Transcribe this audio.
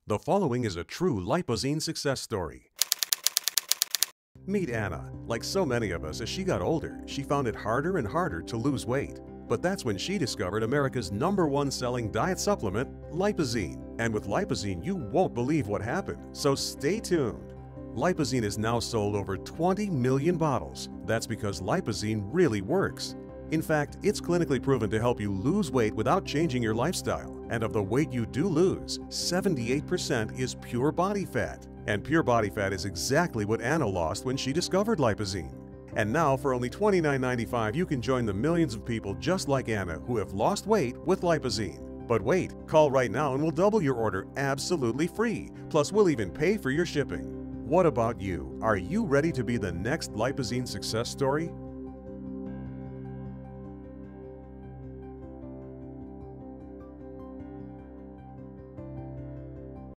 The following is a true Lipozene success story. Meet Anna. Like so many of us, as she got older, she found it harder and harder to lose weight. But that's when she discovered America's #1 selling diet supplement, Lipozene. And with Lipozene, you won't believe what happened, so stay tuned. Lipozene is now sold over 20 million bottles. That's because Lipozene really works. In fact, it's clinically proven to help you lose weight without changing your lifestyle. And of the weight you do lose, 78% is pure body fat. And pure body fat is exactly what Anna lost when she discovered Lipozene. And now, for only $29.95, you can join the millions of people just like Anna who have lost weight with Lipozene. But wait, call right now and we'll double your order absolutely free. Plus, we'll even pay for your shipping. What about you? Are you ready to be the next Lipozene success story?